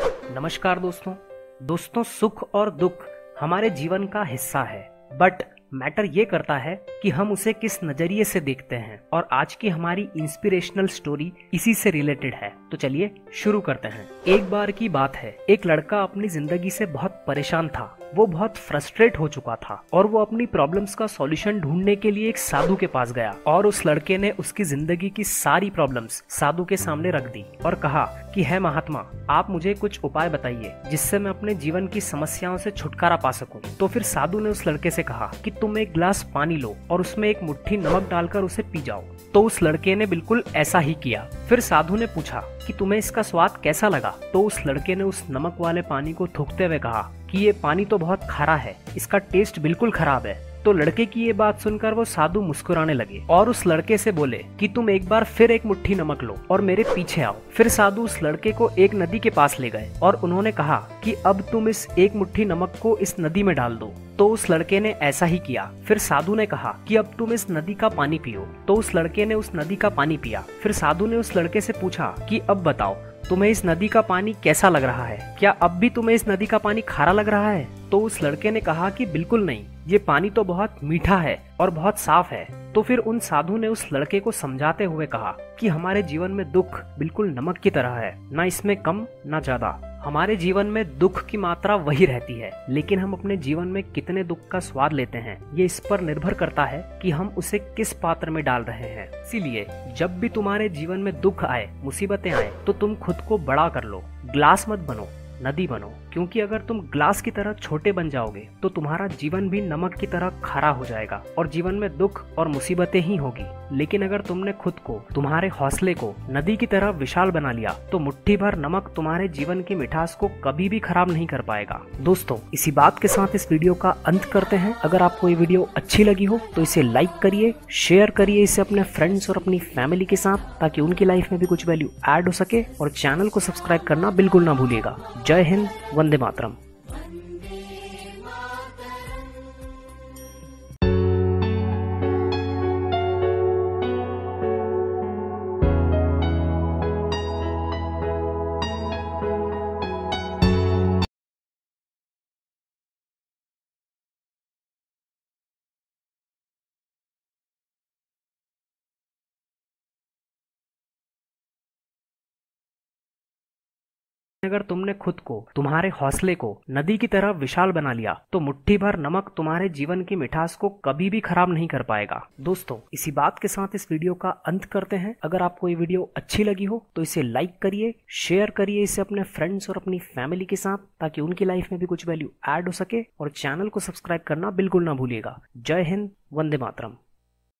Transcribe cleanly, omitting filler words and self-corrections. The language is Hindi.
नमस्कार दोस्तों। सुख और दुख हमारे जीवन का हिस्सा है, बट मैटर ये करता है कि हम उसे किस नजरिए से देखते हैं। और आज की हमारी इंस्पिरेशनल स्टोरी इसी से रिलेटेड है, तो चलिए शुरू करते हैं। एक बार की बात है, एक लड़का अपनी जिंदगी से बहुत परेशान था। वो बहुत फ्रस्ट्रेट हो चुका था और वो अपनी प्रॉब्लम्स का सॉल्यूशन ढूंढने के लिए एक साधु के पास गया और उस लड़के ने उसकी जिंदगी की सारी प्रॉब्लम्स साधु के सामने रख दी और कहा कि है महात्मा, आप मुझे कुछ उपाय बताइए जिससे मैं अपने जीवन की समस्याओं से छुटकारा पा सकूं। तो फिर साधु ने उस लड़के से कहा कि तुम एक गिलास पानी लो और उसमें एक मुट्ठी नमक डालकर उसे पी जाओ। तो उस लड़के ने बिल्कुल ऐसा ही किया। फिर साधु ने पूछा कि तुम्हें इसका स्वाद कैसा लगा। तो उस लड़के ने उस नमक वाले पानी को थूकते हुए कहा कि ये पानी तो बहुत खारा है, इसका टेस्ट बिल्कुल खराब है। तो लड़के की ये बात सुनकर वो साधु मुस्कुराने लगे और उस लड़के से बोले कि तुम एक बार फिर एक मुट्ठी नमक लो और मेरे पीछे आओ। फिर साधु उस लड़के को एक नदी के पास ले गए और उन्होंने कहा कि अब तुम इस एक मुट्ठी नमक को इस नदी में डाल दो। तो उस लड़के ने ऐसा ही किया। फिर साधु ने कहा कि अब तुम इस नदी का पानी पियो। तो उस लड़के ने उस नदी का पानी पिया। फिर साधु ने उस लड़के से पूछा कि अब बताओ, तुम्हें इस नदी का पानी कैसा लग रहा है? क्या अब भी तुम्हें इस नदी का पानी खारा लग रहा है? तो उस लड़के ने कहा कि बिल्कुल नहीं, ये पानी तो बहुत मीठा है और बहुत साफ है। तो फिर उन साधु ने उस लड़के को समझाते हुए कहा कि हमारे जीवन में दुख बिल्कुल नमक की तरह है, ना इसमें कम ना ज्यादा। हमारे जीवन में दुख की मात्रा वही रहती है, लेकिन हम अपने जीवन में कितने दुख का स्वाद लेते हैं ये इस पर निर्भर करता है कि हम उसे किस पात्र में डाल रहे हैं। इसीलिए जब भी तुम्हारे जीवन में दुख आए, मुसीबतें आए, तो तुम खुद को बड़ा कर लो। ग्लास मत बनो, नदी बनो। क्योंकि अगर तुम ग्लास की तरह छोटे बन जाओगे तो तुम्हारा जीवन भी नमक की तरह खारा हो जाएगा और जीवन में दुख और मुसीबतें ही होगी। लेकिन अगर तुमने खुद को, तुम्हारे हौसले को नदी की तरह विशाल बना लिया तो मुट्ठी भर नमक तुम्हारे जीवन की मिठास को कभी भी खराब नहीं कर पाएगा। दोस्तों, इसी बात के साथ इस वीडियो का अंत करते हैं। अगर आपको ये वीडियो अच्छी लगी हो तो इसे लाइक करिए, शेयर करिए इसे अपने फ्रेंड्स और अपनी फैमिली के साथ, ताकि उनकी लाइफ में भी कुछ वैल्यू ऐड हो सके। और चैनल को सब्सक्राइब करना बिल्कुल ना भूलिएगा। जय हिंद, वंदे मातरम। अगर तुमने खुद को, तुम्हारे हौसले को नदी की तरह विशाल बना लिया तो मुट्ठी भर नमक तुम्हारे जीवन की मिठास को कभी भी खराब नहीं कर पाएगा। दोस्तों, इसी बात के साथ इस वीडियो का अंत करते हैं। अगर आपको ये वीडियो अच्छी लगी हो तो इसे लाइक करिए, शेयर करिए इसे अपने फ्रेंड्स और अपनी फैमिली के साथ, ताकि उनकी लाइफ में भी कुछ वैल्यू ऐड हो सके। और चैनल को सब्सक्राइब करना बिल्कुल ना भूलिएगा। जय हिंद, वंदे मातरम।